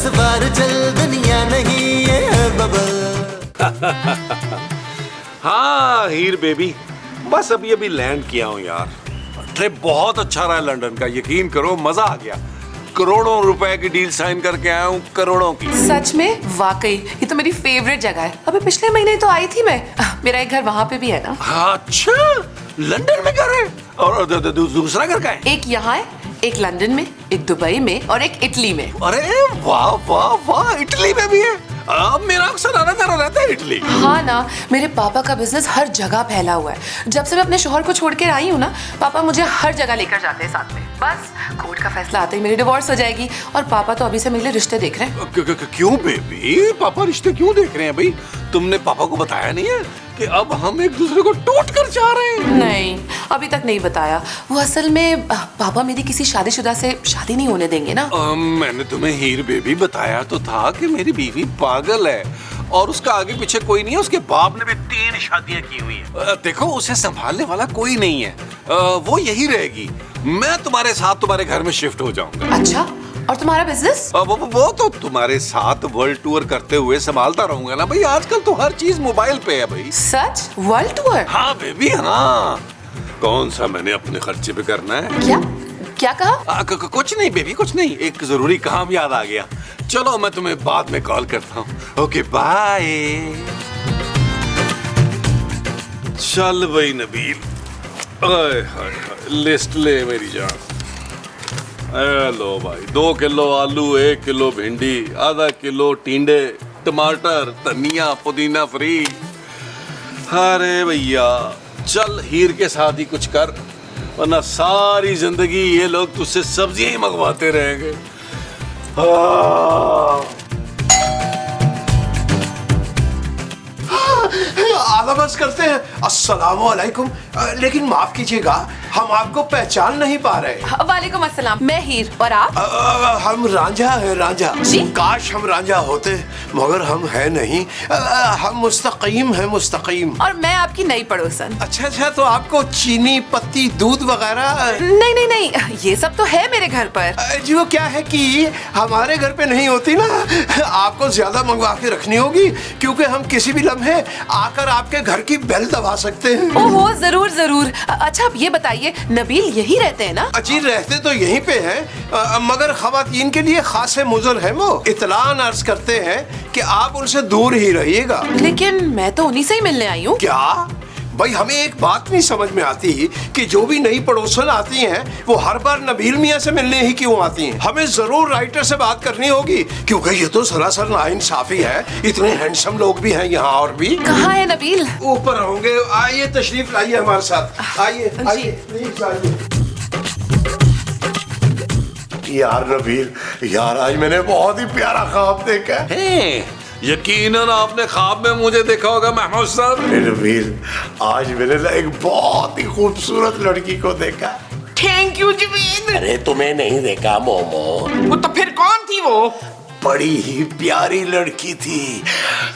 10 बार चल दुनिया नहीं ये है बबल। हाँ हीर बेबी, बस अभी लैंड किया हूँ यार। ट्रिप बहुत अच्छा रहा लंदन का, यकीन करो मजा आ गया। करोड़ों रुपए की डील साइन करके आया हूँ, करोड़ों की। सच में? वाकई ये तो मेरी फेवरेट जगह है। अबे पिछले महीने तो आई थी मैं। मेरा एक घर वहाँ पे भी है ना। अच्छा, लंदन में घर है और दूसरा घर का है? एक यहाँ है, एक लंदन में, एक दुबई में और एक इटली में। अरे वाह वाह वाह, इटली में भी है। मेरा अक्सर आना जाना रहता है इटली। हाँ ना, मेरे पापा का बिजनेस हर जगह फैला हुआ है। जब से मैं अपने शोहर को छोड़ कर आई हूँ ना, पापा मुझे हर जगह लेकर जाते हैं साथ में। बस कोर्ट का फैसला आते ही मेरी डिवोर्स हो जाएगी और पापा तो अभी से मेरे लिए रिश्ते देख रहे हैं। क्यों बेबी, पापा रिश्ते क्यों देख रहे हैं भाई? तुमने पापा को बताया नहीं है कि अब हम एक दूसरे को टूट कर जा रहे हैं? नहीं, अभी तक नहीं बताया। वो असल में पापा मेरी किसी शादीशुदा से शादी नहीं होने देंगे ना। मैंने तुम्हें हीर बेबी बताया तो था कि मेरी बीवी पागल है और उसका आगे पीछे कोई नहीं है। उसके बाप ने भी 3 शादियां की हुई हैं। देखो, उसे संभालने वाला कोई नहीं है। वो यही रहेगी। मैं तुम्हारे साथ तुम्हारे घर में शिफ्ट हो जाऊंगा। अच्छा, और तुम्हारा बिजनेस? वो तो तुम्हारे साथ वर्ल्ड टूर करते हुए संभालता रहूंगा ना भाई। आजकल तो हर चीज मोबाइल पे है भाई। सच? World tour? हाँ बेबी, हाँ। कौन सा मैंने अपने खर्चे पे करना है। क्या क्या कहा? कुछ नहीं बेबी, कुछ नहीं। एक जरूरी काम याद आ गया। चलो मैं तुम्हें बाद में कॉल करता हूँ। Okay bye. चल भाई नबील, लिस्ट ले मेरी जान। लो भाई, 2 किलो आलू, 1 किलो भिंडी, आधा किलो टिंडे, टमाटर, धनिया, पुदीना फ्री। अरे भैया चल, हीर के साथ ही कुछ कर, वरना सारी जिंदगी ये लोग तुझसे सब्जियां ही मंगवाते रहेंगे। आधा बस करते हैं। अस्सलामु अलैकुम। लेकिन माफ कीजिएगा, हम आपको पहचान नहीं पा रहे। वालेकुम अस्सलाम, मैं हीर और आप? हम रांझा है, रांझा जी? काश हम रांझा होते, मगर हम है नहीं। हम मुस्तकीम है, मुस्तकीम। और मैं आपकी नई पड़ोसन। अच्छा, तो आपको चीनी, पत्ती, दूध वगैरह? नहीं, ये सब तो है मेरे घर पर। जी वो क्या है कि हमारे घर पे नहीं होती ना, आपको ज्यादा मंगवा के रखनी होगी, क्योंकि हम किसी भी लम्हे आकर आपके घर की बेल दबा सकते हैं। ओहो, जरूर। अच्छा, आप ये बताइए, नबील यही रहते हैं ना? जी रहते तो यहीं पे हैं, मगर खवातीन के लिए खास मुज़र है। वो इत्तलान अर्ज करते हैं कि आप उनसे दूर ही रहिएगा। लेकिन मैं तो उन्हीं से ही मिलने आई हूँ। क्या भाई, हमें एक बात नहीं समझ में आती कि जो भी नई पड़ोसन आती हैं वो हर बार नबील मियाँ से मिलने ही क्यों आती हैं? हमें जरूर राइटर से बात करनी होगी, क्योंकि ये तो सरासर नाइंसाफी है। इतने हैंडसम लोग भी हैं यहाँ। और भी कहाँ है नबील? ऊपर होंगे। आइए, तशरीफ लाइए हमारे साथ। आइए प्लीज आइए। यार नबील, यार आज मैंने बहुत ही प्यारा ख्वाब देखा है। यकीनन आपने ख्वाब में मुझे देखा होगा महमूद साहब। नबील, आज मैंने ना एक बहुत ही खूबसूरत लड़की को देखा। थैंक यू जमीन। अरे तुम्हें नहीं देखा मोमो। वो तो फिर कौन थी वो? बड़ी ही प्यारी लड़की थी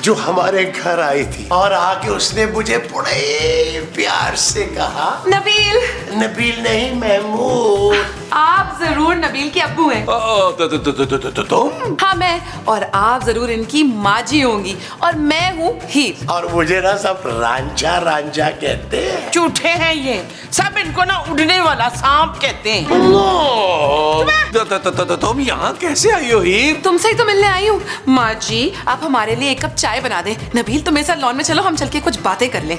जो हमारे घर आई थी और आके उसने मुझे बड़े प्यार से कहा, नबील। नबील नहीं, महमूद। आप जरूर नबील के अब्बू हैं। तुम? हाँ मैं, और आप जरूर इनकी माँ जी होंगी, और मैं हूँ हीर। और मुझे ना सब रांझा रांझा कहते हैं। झूठे हैं ये सब, इनको ना उड़ने वाला सांप कहते हैं। तुम यहाँ कैसे आई हो हीर? तुमसे ही तो मिलने आई हूँ। माँ जी, आप हमारे लिए 1 कप चाय बना दें। नबील, तुम मेरे साथ लॉन में चलो, हम चल के कुछ बातें कर लें।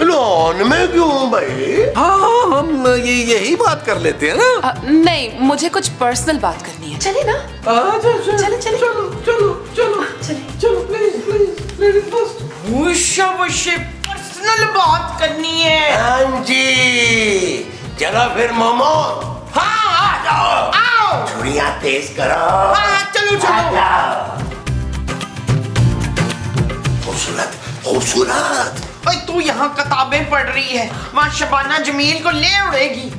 लॉन में क्यों भाई? हाँ, हम यही बात कर लेते हैं ना। नहीं, मुझे कुछ पर्सनल बात करनी है। चले ना? चलो प्लीज मुझसे पर्सनल बात करनी है। हाँ जी, चलो फिर मोमो। हाँ आ जाओ, आओ। छुरियां तेज करो। हाँ चलो। खूबसूरत। ओए तू यहाँ किताबें पढ़ रही है, वहाँ शबाना जमील को ले उड़ेगी।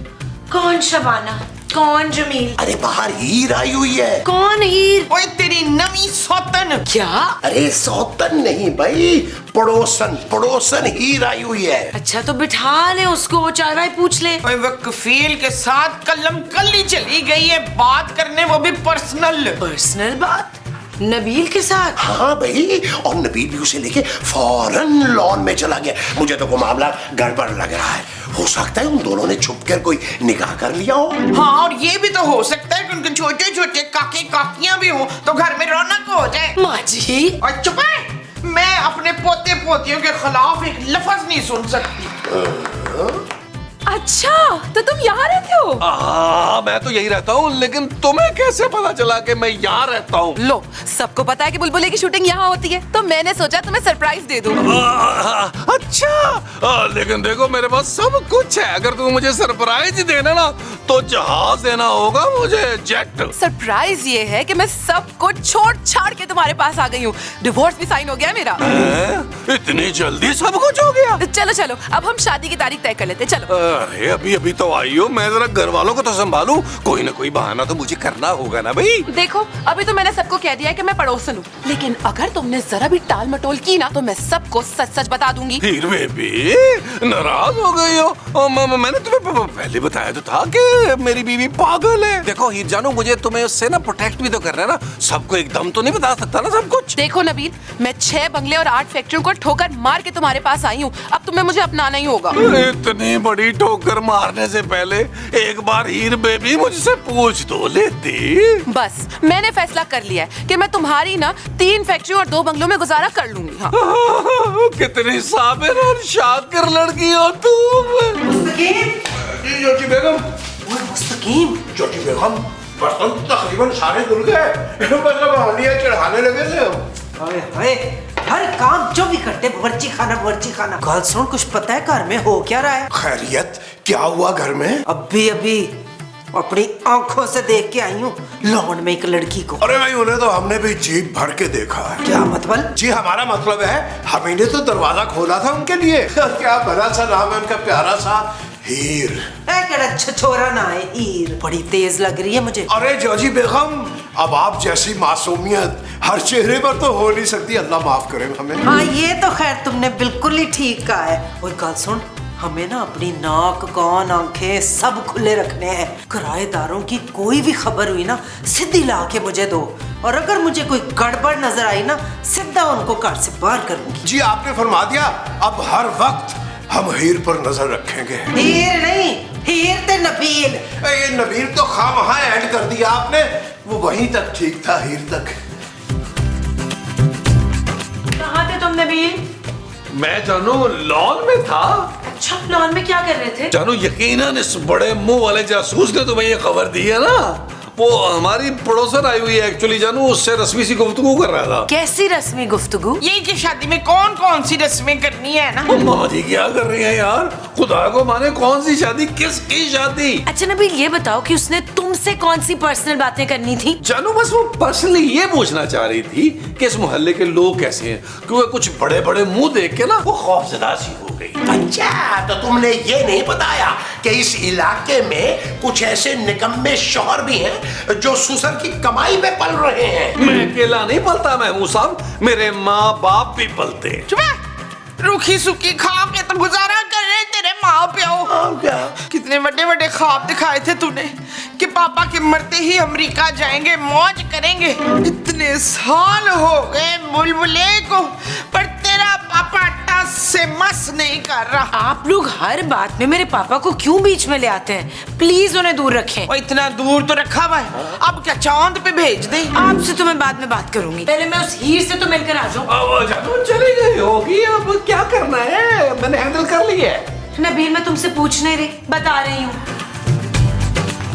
कौन शबाना? कौन जमील? अरे बाहर हीर आई हुई है। कौन हीर? ओए तेरी नवी सौतन। क्या? अरे सौतन नहीं भाई, पड़ोसन पड़ोसन हीर आई हुई है। अच्छा तो बिठा ले उसको, वो चाय वाय पूछ ले। ओए वो कफील के साथ कलम कल्ली चली गई है बात करने, वो भी पर्सनल। पर्सनल बात? नबील के साथ? हाँ भाई, और नबील भी उसे लेके फौरन लॉन में चला गया। मुझे तो कोई मामला गड़बड़ लग रहा है। हो सकता है उन दोनों ने छुपकर कोई निकाह कर लिया हो। हाँ, और ये भी तो हो सकता है कि उनके छोटे छोटे काके काकियां भी हो तो घर में रौनक हो जाए। माँ जी। और चुप है, मैं अपने पोते पोतियों के खिलाफ एक लफ्ज नहीं सुन सकती। अच्छा तो तुम यहाँ रहते हो? मैं तो यही रहता हूँ, लेकिन तुम्हें कैसे पता चला कि मैं यहाँ रहता हूँ? लो, सबको पता है कि बुलबुले की शूटिंग यहाँ होती है, तो मैंने सोचा तुम्हें सरप्राइज दे दूँ। अच्छा, लेकिन देखो मेरे पास सब कुछ है। अगर तुम मुझे सरप्राइज देना ना तो जहाज देना होगा मुझे, जेट। सरप्राइज ये है कि मैं सब कुछ छोड़ छाड़ के तुम्हारे पास आ गई हूँ। डिवोर्स भी साइन हो गया है मेरा। इतनी जल्दी सब कुछ हो गया? चलो चलो, अब हम शादी की तारीख तय कर लेते। चलो। अरे अभी अभी तो आई हो, मैं जरा घर वालों को तो संभालूं। कोई ना कोई बहाना तो मुझे करना होगा ना भाई। देखो, अभी तो मैंने सबको कह दिया है कि मैं पड़ोसन हूँ, लेकिन अगर तुमने जरा भी टाल मटोल की ना तो मैं सबको सच सच बता दूंगी। हीर बेबी, नाराज हो गई हो? मैंने तुम्हें पहले बताया तो था कि मेरी बीवी पागल है। देखो हीर जानू, मुझे तुम्हें उससे ना प्रोटेक्ट भी तो करना है ना। सबको एकदम तो नहीं बता सकता ना सब कुछ। देखो नबील, मैं 6 बंगले और 8 फैक्ट्रियों को ठोकर मार के तुम्हारे पास आई हूँ। अब तुम्हें मुझे अपनाना ही होगा। इतनी बड़ी ठोकर मारने से पहले एक बार हीर बेबी मुझसे पूछ तो लेती। बस मैंने फैसला कर लिया है कि मैं तुम्हारी ना 3 फैक्ट्रियों और 2 बंगलों में गुजारा कर लूंगी। हाँ। कितनी साबिर और शातिर लड़की हो तुम। मुस्तकीम, जोशी बेगम। मुस्तकीम, जोशी बेगम, बर्तन तकरीबन सारे धुल गए, बस अब हांडियां चढ़ाने लगे थे हम। हाय हाय, हर काम जो भी करते बर्ची खाना। कल सुन, कुछ पता है घर में हो क्या रहा है? खैरियत, क्या हुआ घर में? अभी अपनी आंखों से देख के आई हूँ लॉन में एक लड़की को। अरे भाई, उन्हें तो हमने भी जीप भर के देखा है। क्या मतलब? जी हमारा मतलब है, हमने तो दरवाजा खोला था उनके लिए। क्या भला सा नाम है उनका, प्यारा सा हीर। केड़ा छोरा ना है हीर, बड़ी तेज लग रही है मुझे। अरे जोजी बेगम, अब आप जैसी मासूमियत हर चेहरे पर तो हो नहीं सकती। अल्लाह माफ करे हमें। हाँ, ये तो खैर तुमने बिल्कुल ही ठीक कहा है। और कल सुन, हमें ना अपनी नाक कान आंखें सब खुले रखने हैं। किराएदारों की कोई भी खबर हुई ना, सीधी ला के मुझे दो, और अगर मुझे कोई गड़बड़ नजर आई ना, सीधा उनको घर से बाहर करूंगी। जी आपने फरमा दिया, अब हर वक्त हम हीर पर नजर रखेंगे। हीर नहीं, हीर ते नबील। ये नबील तो खामखा ऐड कर दिया आपने, वो वहीं तक ठीक था, हीर तक। कहाँ थे तुम नबील? मैं जानू लॉन में था। अच्छा, लॉन में क्या कर रहे थे? जानू यकीनन इस बड़े मुंह वाले जासूस ने तुम्हें ये खबर दी है ना। वो हमारी पड़ोसन आई हुई है एक्चुअली जानू, उससे रस्मी सी गुफ्तगू कर रहा था। कैसी रस्मी गुफ्तगू? यही कि शादी में कौन कौन सी रस्में करनी है ना। माँ जी क्या कर रही है यार, खुदा को माने कौन सी शादी, किसकी शादी? अच्छा नबील, ये बताओ कि उसने तुमसे कौन सी पर्सनल बातें करनी थी? जानू बस वो पर्सनली ये पूछना चाह रही थी कि इस मोहल्ले के लोग कैसे हैं, क्योंकि कुछ बड़े बड़े मुंह देख के ना वो खौफजदा सी हो गई। अच्छा, तो तुमने ये नहीं बताया कि इस इलाके में कुछ ऐसे निकम्मे शौहर भी हैं जो सुसर की कमाई में पल रहे हैं। मैं अकेला नहीं पलता महमूद साहब, मेरे माँ बाप भी पलते। चुप है, रूखी सूखी खा के तो गुजारा कर रहे तेरे माँ प्यो। क्या? कितने बड़े बड़े ख्वाब दिखाए थे तूने कि पापा के मरते ही अमेरिका जाएंगे, मौज करेंगे। इतने साल हो गए बुलबुले को, पर तेरा पापा टस से मस नहीं कर रहा। आप लोग हर बात में मेरे पापा को क्यों बीच में ले आते हैं? प्लीज उन्हें दूर रखें। और इतना दूर तो रखा हुआ है, अब क्या चांद पे भेज दे? आपसे तो मैं बाद में बात करूंगी, पहले मैं उस हीर से तो मिलकर आ जाऊं। अब जानू चली गई होगी, अब क्या करना है, मैंने हैंडल कर लिया है। नबील, मैं तुमसे पूछ नहीं रही, बता रही हूँ।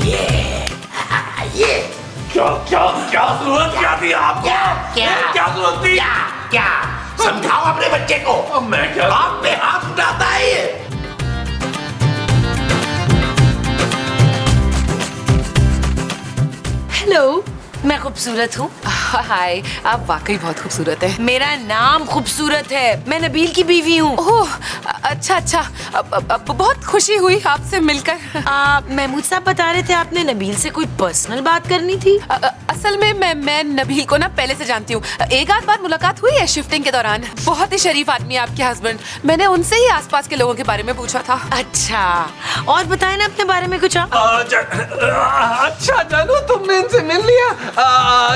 ये क्या जरूरत क्या थी आपको? क्या जरूरत थी? क्या समझाओ अपने बच्चे को। अब मैं क्या? आप पे हाथ उठाता है ये। हेलो, मैं खूबसूरत हूँ? हाय, आप वाकई बहुत खूबसूरत हैं। मेरा नाम खूबसूरत है, मैं नबील की बीवी हूँ। ओह, अच्छा अच्छा, बहुत खुशी हुई आपसे मिलकर। महमूद साहब बता रहे थे आपने नबील से कोई पर्सनल बात करनी थी। असल में मैं नबील को ना पहले से जानती हूँ। एक आध बार मुलाकात हुई है शिफ्टिंग के दौरान। बहुत ही शरीफ आदमी है आपके हस्बैंड। मैंने उनसे ही आसपास के लोगों के बारे में पूछा था। अच्छा, और बताए ना अपने बारे में कुछ आप। अच्छा जानू, तुमने इनसे मिल लिया?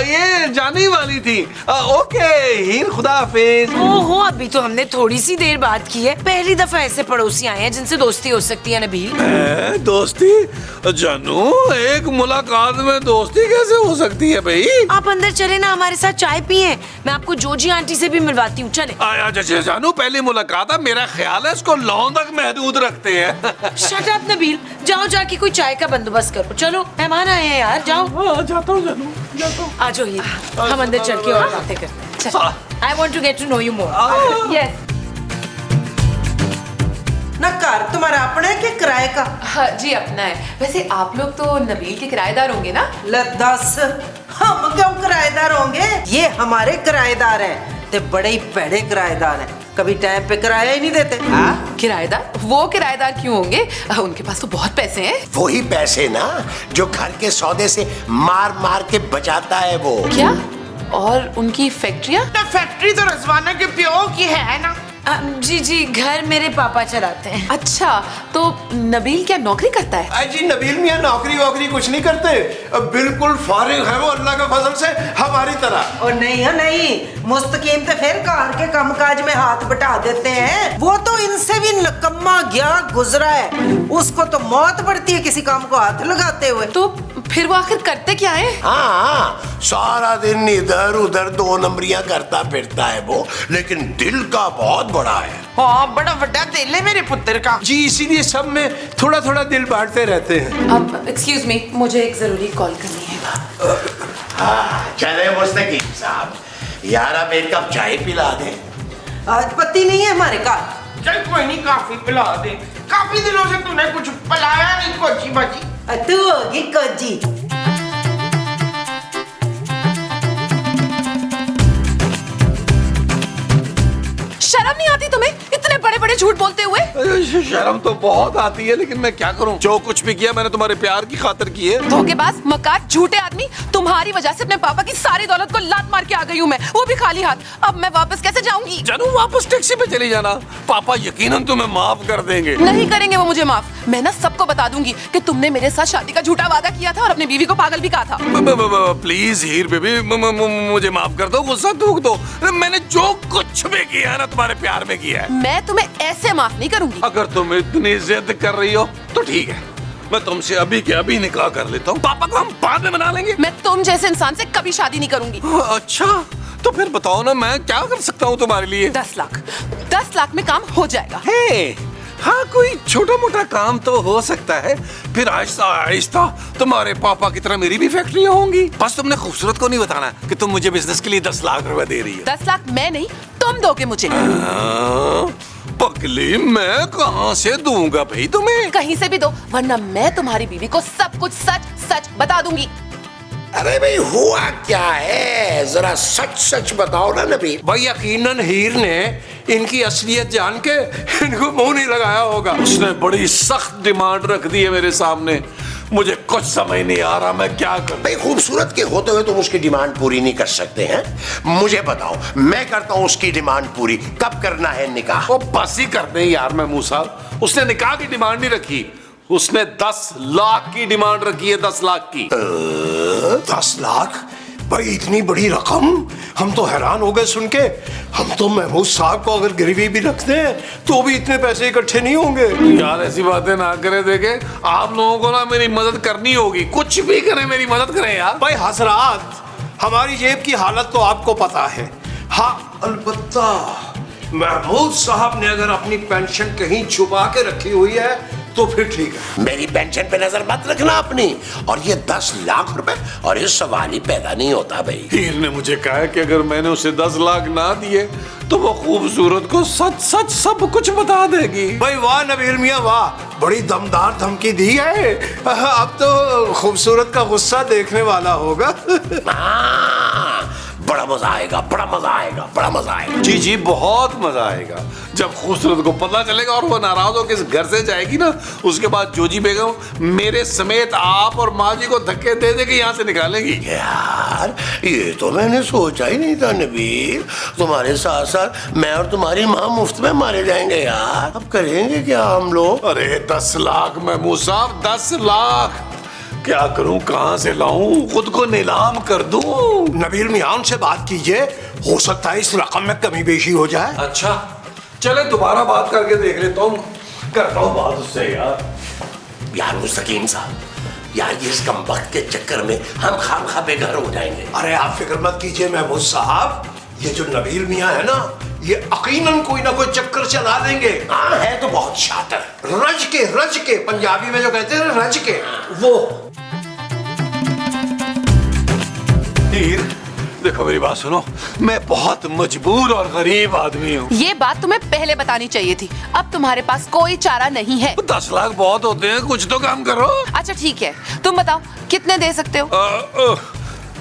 ये जाने वाली थी। ओके हीर, खुदा हाफिज। ओहो, अभी तो हमने थोड़ी सी देर बात की है। पहली दफा ऐसे पड़ोसी आए हैं जिनसे दोस्ती हो सकती है नबील। दोस्ती? जानू, एक मुलाकात में दोस्ती कैसे हो सकती है भाई? आप अंदर चले ना, हमारे साथ चाय पिए। मैं आपको जोजी आंटी से भी मिलवाती हूँ, चले। जानू, पहली मुलाकात है, मेरा ख्याल है इसको लौन तक महदूद रखते हैं। शट अप नबील, जाओ जाके कोई चाय का बंदोबस्त करो। चलो, मेहमान आए हैं यार, जाओ। जाता हूँ जानू, जाता हूँ। आ जाओ हीर, हम अंदर चल के और बातें करते हैं। I want to get to know you more. Yes. ना कार तुम्हारा अपना है कि किराए का? हाँ जी, अपना है। वैसे आप लोग तो नबील के किराएदार होंगे ना? ले दस, हम क्यों किराएदार होंगे? ये हमारे किराएदार हैं, ते बड़े ही पेड़े किराएदार हैं। कभी टाइम पे किराया ही नहीं देते। किराएदार? वो किराएदार क्यों होंगे? उनके पास तो बहुत पैसे हैं। वही पैसे ना जो घर के सौदे से मार मार के बचाता है वो। क्या? और उनकी फैक्ट्रियाँ? फैक्ट्री तो रजवाना के प्यो की है ना। जी जी, घर मेरे पापा चलाते हैं। अच्छा, तो नबील क्या नौकरी करता है? जी नबील मियाँ नौकरी वोकरी कुछ नहीं करते, बिल्कुल फारिग है वो अल्लाह के फजल से, हमारी तरह। और नहीं है नहीं, मुस्तकीम तो फिर कार के कामकाज में हाथ बटा देते हैं। वो तो इनसे भी नकम्मा गया गुजरा है, उसको तो मौत पड़ती है किसी काम को हाथ लगाते हुए। तो फिर वो आखिर करते क्या है? हाँ, सारा दिन इधर उधर दो नंबरियां करता फिरता है वो, लेकिन दिल का बहुत बड़ा है। हाँ, बड़ा बड़ा दिल है मेरे पुत्र का। जी इसीलिए सब में थोड़ा थोड़ा दिल बांटते रहते हैं। अब एक्सक्यूज मी, मुझे एक जरूरी कॉल करनी है। हाँ, चले मुस्तकीम साहब, यार अब एक कप चाय पिला दे। आज पति नहीं है हमारे का। चल कोई नहीं, काफी पिला दे। काफी दिनों से तूने कुछ पिलाया नहीं कोची बाजी। तू होगी कोजी। शर्म नहीं आती तुम्हें इतने बड़े बड़े झूठ बोलते हुए? शर्म तो बहुत आती है, लेकिन मैं क्या करूं? जो कुछ भी किया मैंने तुम्हारे प्यार की खातिर की है। धोखेबाज, मकार, झूठे आदमी, तुम्हारी वजह से अपने पापा की सारी दौलत को लात मार के आ गई हूँ मैं, वो भी खाली हाथ। अब मैं वापस कैसे जाऊंगी? जानू, वापस टैक्सी पे चली जाना, पापा यकीनन तुम्हें माफ कर देंगे। नहीं करेंगे वो मुझे माफ। मैं ना सबको बता दूंगी कि तुमने मेरे साथ शादी का झूठा वादा किया था और अपनी बीवी को पागल भी कहा था। प्लीज हीर बेबी, मुझे माफ कर दो, गुस्सा थूक दो। मैंने जो कुछ भी किया है ना तुम्हारे प्यार में किया है। मैं तुम्हें ऐसे माफ नहीं करूंगी। अगर तुम इतनी जिद कर रही हो तो ठीक है, मैं तुमसे अभी के अभी निकाह कर लेता हूँ, पापा को हम बाद में मना लेंगे। मैं तुम जैसे इंसान से कभी शादी नहीं करूंगी। अच्छा, तो फिर बताओ ना मैं क्या कर सकता हूँ तुम्हारे लिए? 10 लाख। 10 लाख में काम हो जाएगा। हाँ, कोई छोटा मोटा काम तो हो सकता है, फिर आहिस्ता आहिस्ता तुम्हारे पापा की तरह मेरी भी फैक्ट्रियाँ होंगी। बस तुमने खूबसूरत को नहीं बताना कि तुम मुझे बिजनेस के लिए 10 लाख रुपए दे रही हो। 10 लाख मैं नहीं, तुम दोगे मुझे। पगली, मैं कहाँ से दूंगा भाई तुम्हें? कहीं से भी दो, वरना मैं तुम्हारी बीवी को सब कुछ सच सच बता दूंगी। अरे भाई हुआ क्या है, जरा सच सच बताओ ना नबी। भाई यकीनन हीर ने इनकी असलियत जान के इनको मुंह नहीं लगाया होगा। उसने बड़ी सख्त डिमांड रख दी है मेरे सामने, मुझे कुछ समझ नहीं आ रहा मैं क्या करूं। भाई खूबसूरत के होते हुए तुम उसकी डिमांड पूरी नहीं कर सकते हैं? मुझे बताओ, मैं करता हूं उसकी डिमांड पूरी। कब करना है निकाह? वो बस ही कर दे यार महमूद साहब, उसने निकाह की डिमांड नहीं रखी, उसने 10 लाख की डिमांड रखी है। 10 लाख की। 10 लाख? भाई इतनी बड़ी रकम, हम तो हैरान हो गए सुन के। हम तो महमूद साहब को अगर गिरवी भी रखते हैं तो भी इतने पैसे इकट्ठे नहीं होंगे। यार ऐसी बातें ना करे, देखे आप लोगों को ना मेरी मदद करनी होगी, कुछ भी करें मेरी मदद करें यार। भाई हजरात, हमारी जेब की हालत तो आपको पता है। हाँ अलबत्ता महमूद साहब ने अगर अपनी पेंशन कहीं छुपा के रखी हुई है तो फिर ठीक है। मेरी पेंशन पे नजर मत रखना अपनी, और ये 10 लाख रुपए, और ये सवाल ही पैदा नहीं होता भाई। हीर ने मुझे कहा कि अगर मैंने उसे 10 लाख ना दिए तो वो खूबसूरत को सच सच सब कुछ बता देगी। भाई वाह नबील मियाँ वाह, बड़ी दमदार धमकी दी है। अब तो खूबसूरत का गुस्सा देखने वाला होगा। हाँ, बड़ा मजा आएगा, बड़ा मजा आएगा, बड़ा मजा आएगा। जी जी बहुत मजा आएगा। जब खूबसूरत को पता चलेगा और वो नाराज होकर इस घर से जाएगी ना, उसके बाद जोजी बेगम मेरे समेत आप और माँ जी को धक्के दे दे के यहाँ से निकालेगी। यार ये तो मैंने सोचा ही नहीं था नबील, तुम्हारे साथ साथ मैं और तुम्हारी माँ मुफ्त में मारे जाएंगे यार। अब करेंगे क्या हम लोग? अरे 10 लाख महमूद साहब, 10 लाख क्या करूं, कहां से लाऊं, खुद को नीलाम कर दूं। नबील मियाँ उनसे बात कीजिए, हो सकता है इस रकम में कमी बेशी हो जाए। अच्छा चले दोबारा बात करके देख लेता हूँ, करता हूँ बात उससे यार। यार मुस्तकीम साहब, यार ये इस कम वक्त के चक्कर में हम खामखा बेघर हो जाएंगे। अरे आप फिक्र मत कीजिए महमूद साहब, ये जो नबील मियाँ है ना, ये यकीनन कोई ना कोई चक्कर चला देंगे। हाँ है तो बहुत शातिर, रज के पंजाबी में जो कहते हैं रज के, वो। हीर देखो मेरी बात सुनो, मैं बहुत मजबूर और गरीब आदमी हूँ। ये बात तुम्हें पहले बतानी चाहिए थी। अब तुम्हारे पास कोई चारा नहीं है। 10 लाख बहुत होते हैं, कुछ तो काम करो। अच्छा ठीक है, तुम बताओ कितने दे सकते हो?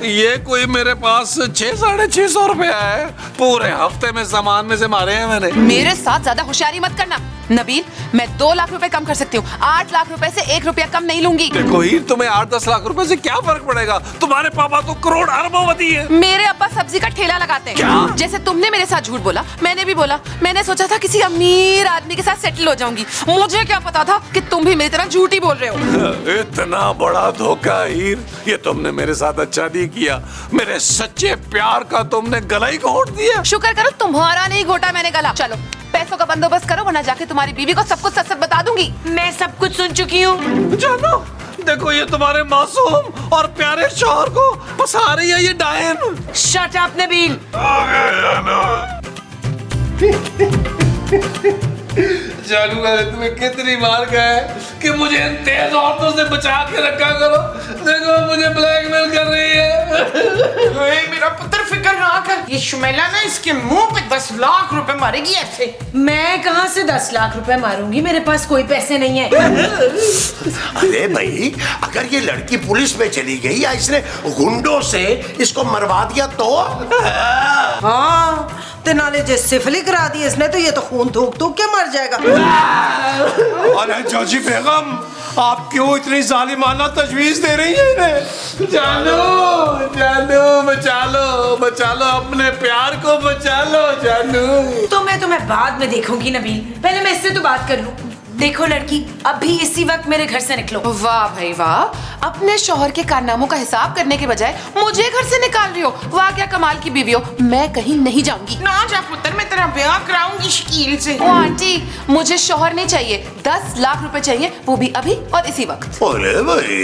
ये कोई मेरे पास 600-650 रुपया है, पूरे हफ्ते में सामान में से मारे हैं मैंने। मेरे साथ ज्यादा होशियारी मत करना नबील, मैं 2 लाख रुपए कम कर सकती हूँ, 8 लाख रुपए से 1 रुपया कम नहीं लूंगी। देखो हीर, तुम्हें 8-10 लाख रुपए से क्या फर्क पड़ेगा? तुम्हारे पापा तो करोड़ अरबोपति है। मेरे अब्बा सब्जी का ठेला लगाते हैं। क्या? जैसे तुमने मेरे साथ झूठ बोला, मैंने भी बोला। मैंने सोचा था किसी अमीर आदमी के साथ सेटल हो जाऊंगी, मुझे क्या पता था कि तुम भी मेरी तरह झूठी बोल रहे हो। इतना बड़ा धोखा हीर, ये तुमने मेरे साथ अच्छा नहीं किया। मेरे सच्चे प्यार का तुमने गला ही घोट दिया। शुक्र करो तुम्हारा नहीं घोटा मैंने गला। चलो पैसों का बंदोबस्त करो, वरना जाके तुम्हारी बीवी को सब कुछ सच सच बता दूंगी। मैं सब कुछ सुन चुकी हूँ। जानो, देखो ये तुम्हारे मासूम और प्यारे शौहर को फंसा रही है ये डायन। Shut up Nabeel. जानू मैंने तुम्हें कितनी बार कहा है कि मुझे इन तेज औरतों से बचा के रखा करो। देखो मुझे ब्लैकमेल कर रही है। मेरा पुत्र फिक्र ना कर, ये शुमेला ना इसके मुंह पे 10 लाख रुपए मारेगी ऐसे। मैं कहाँ से 10 लाख रुपए मारूंगी, मेरे पास कोई पैसे नहीं है। अरे भाई, अगर ये लड़की पुलिस में चली गई या इसने गुंडों से इसको मरवा दिया तो? हाँ, ते नाले जे सिफली करा दी इसने तो ये तो खून थूक थूक के मर जाएगा। अरे जोजी बेगम, आप क्यों इतनी जालिमाना तजवीज दे रही हैं इन्हें? जानू बचा लो अपने प्यार को, बचा लो जानू। तो मैं तुम्हें बाद में देखूंगी नबील, पहले मैं इससे तो बात कर लूं। देखो लड़की, अभी इसी वक्त मेरे घर से निकलो। वाह भाई वाह, अपने शौहर के कारनामों का हिसाब करने के बजाय मुझे घर से निकाल रही हो। वाह क्या कमाल की बीवी हो। मैं कहीं नहीं जाऊंगी। ना जा पुत्र, मैं तेरा ब्याह कराऊंगी शकील से। ओ आंटी, मुझे शौहर नहीं चाहिए, 10 लाख रुपए चाहिए, वो भी अभी और इसी वक्त। अरे भाई,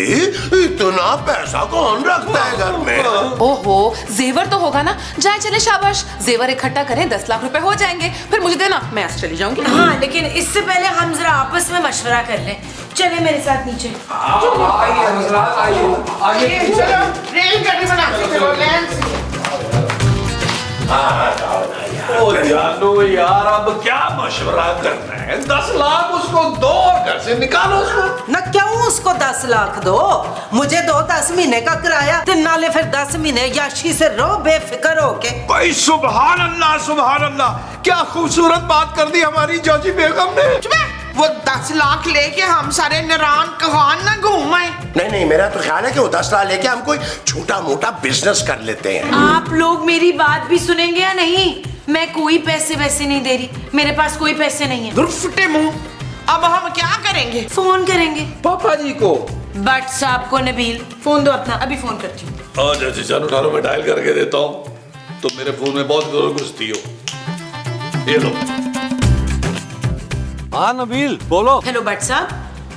इतना पैसा कौन रखता है घर में? ओहो, जेवर तो होगा ना। जाए चले शाबाश, जेवर इकट्ठा करें, 10 लाख रुपए हो जाएंगे, फिर मुझे देना, मैं आज चली जाऊंगी। हाँ, लेकिन इससे पहले हम जरा आपस में मशवरा कर लें। चले मेरे साथ नीचे। रेलगाड़ी बनाते चलो लैंड से। ओ जानू यार, अब क्या मशवरा करना है? 10 लाख उसको दो और घर से निकालो उसको। न क्यों उसको 10 लाख दो, मुझे दो 10 महीने का किराया, ते नाले फिर 10 महीने याशी से रहो बेफिक्र होके। भाई सुभान अल्लाह, क्या खूबसूरत बात कर दी हमारी जोजी बेगम ने। वो 10 लाख लेके हम सारे निरान कहान ना घूमाए। नहीं, मेरा तो ख्याल है कि वो 10 लाख लेके हम कोई छोटा मोटा बिजनेस कर लेते हैं। आप लोग मेरी बात भी सुनेंगे या नहीं? मैं कोई पैसे वैसे नहीं दे रही, मेरे पास कोई पैसे नहीं है। दुर्फटे मुंह, अब हम क्या करेंगे? फोन करेंगे पापा जी को। बट साहब को। नबील फोन दो अपना, अभी फोन करती हूँ। जैसे जान उठा लो, मैं डायल करके देता हूँ। तो मेरे फोन में बहुत जरूर घुसती हो। ये लो। हाँ नबील बोलो। हेलो भट्ट साहब,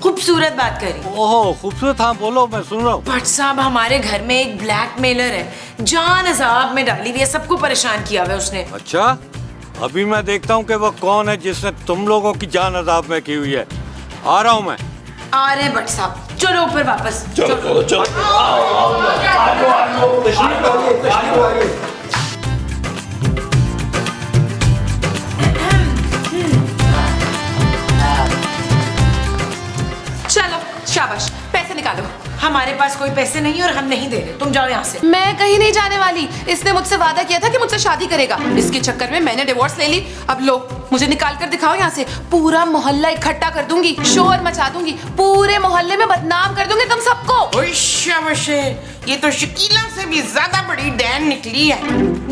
खूबसूरत बात करी। ओहो खूबसूरत, हाँ बोलो, मैं सुन रहा हूँ। भट्ट साहब, हमारे घर में एक ब्लैकमेलर है, जान अजाब में डाली हुई है, सबको परेशान किया हुआ है उसने। अच्छा, अभी मैं देखता हूँ कि वो कौन है जिसने तुम लोगों की जान अजाब में की हुई है। आ रहा हूँ मैं। आ रहे भट्ट साहब, चलो ऊपर वापस। चलो चलो चलो। चलो शाबाश, पैसे निकालो। हमारे पास कोई पैसे नहीं और हम नहीं दे रहे, तुम जाओ यहाँ से। मैं कहीं नहीं जाने वाली। इसने मुझसे वादा किया था कि मुझसे शादी करेगा, इसके चक्कर में मैंने डिवोर्स ले ली। अब लो, मुझे निकाल कर दिखाओ यहाँ से। पूरा मोहल्ला इकट्ठा कर दूंगी, शोर मचा दूंगी, पूरे मोहल्ले में बदनाम कर दूंगी तुम सबको। ओए शाबाश, ये तो शकीला से भी ज्यादा बड़ी डैन निकली है।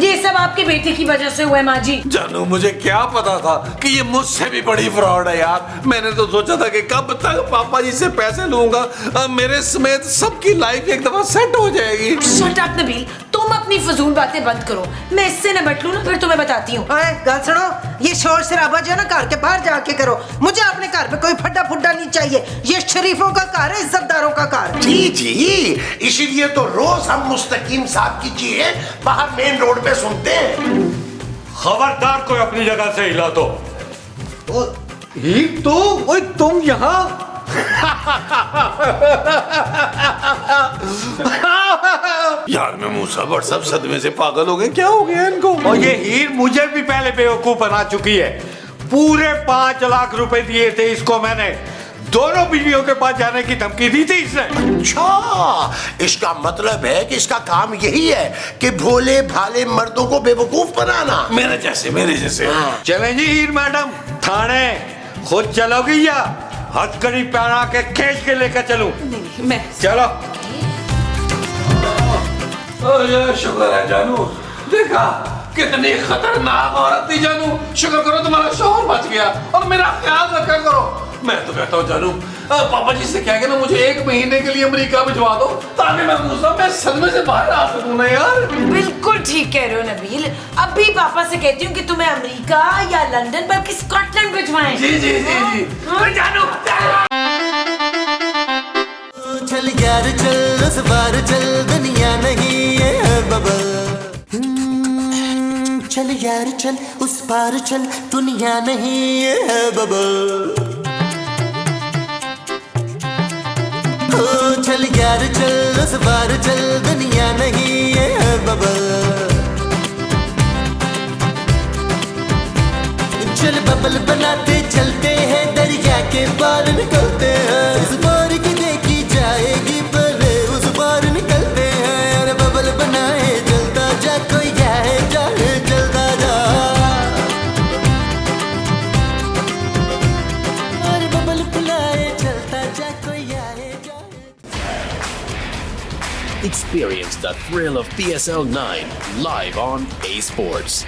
ये सब आपके बेटे की वजह से हुआ है माँ जी। जानू, मुझे क्या पता था कि ये मुझसे भी बड़ी फ्रॉड है यार। मैंने तो सोचा था कि कब तक पापा जी से पैसे लूंगा, मेरे समेत सबकी लाइफ एक दफा सेट हो जाएगी। शट अप नबील, तुम अपनी फजूल बातें बंद करो। मैं इससे निपट लूं ना, फिर तुम्हें बताती हूँ। गल सुनो, ये शोर शराबा जो है ना घर के बाहर जाके करो। मुझे अपने घर पे कोई फड्डा फुड्डा नहीं चाहिए। ये शरीफों का घर है, इज्जतदारों का घर। जी जी, इसीलिए तो रोज हम मुस्तकीम साहब की चीजें बाहर मेन रोड पे सुनते हैं। खबरदार कोई अपनी जगह से हिला तो। ही तुम यहाँ? यार मैं मूसा भट्ट सब सदमे से पागल हो गए। क्या हो गया इनको? और ये हीर मुझे भी पहले बेवकूफ बना चुकी है। पूरे 5 लाख रुपए दिए थे इसको मैंने। दोनों बीवियों के पास जाने की धमकी दी थी इसने। अच्छा, इसका मतलब है कि इसका काम यही है कि भोले भाले मर्दों को बेवकूफ बनाना। मेरे जैसे। चलें जी हीर मैडम, थाने खुद चलोगी या हथकड़ी पहना के खींच के लेकर चलूं? नहीं, मैं चलो। ये शुक्र है जानू, देखा कितनी खतरनाक औरत थी जानू। शुक्र करो तुम्हारा शौहर बच गया और मेरा ख्याल रखा करो। मैं तो कहता हूँ जानू, पापा जी से कह के ना मुझे 1 महीने के लिए अमेरिका भिजवा दो, ताकि मैं मूसा में सदमे से बाहर आ सकूं ना यार। बिल्कुल ठीक कह रहे हो नबील। अभी पापा से कहती हूँ कि तुम्हें अमेरिका या लंदन बल्कि स्कॉटलैंड भिजवाएं। जी। जानू चल यार चल, उस बार चल, दुनिया नहीं है बबल। चल यार चल, उस पार चल, दुनिया नहीं है बबल। चल यार चल, उस बार चल, दुनिया नहीं है बबल। चल बबल बनाते चलते हैं, दरिया के पार निकलते हैं। इस बार की देखी जाएगी पर उस बार निकलते हैं। अरे बबल बनाए चलता जा, कोई आए जाए चलता जा। अरे बबल बनाए चलता जा, कोई आए जाए। Experience the thrill of PSL 9 live on A Sports.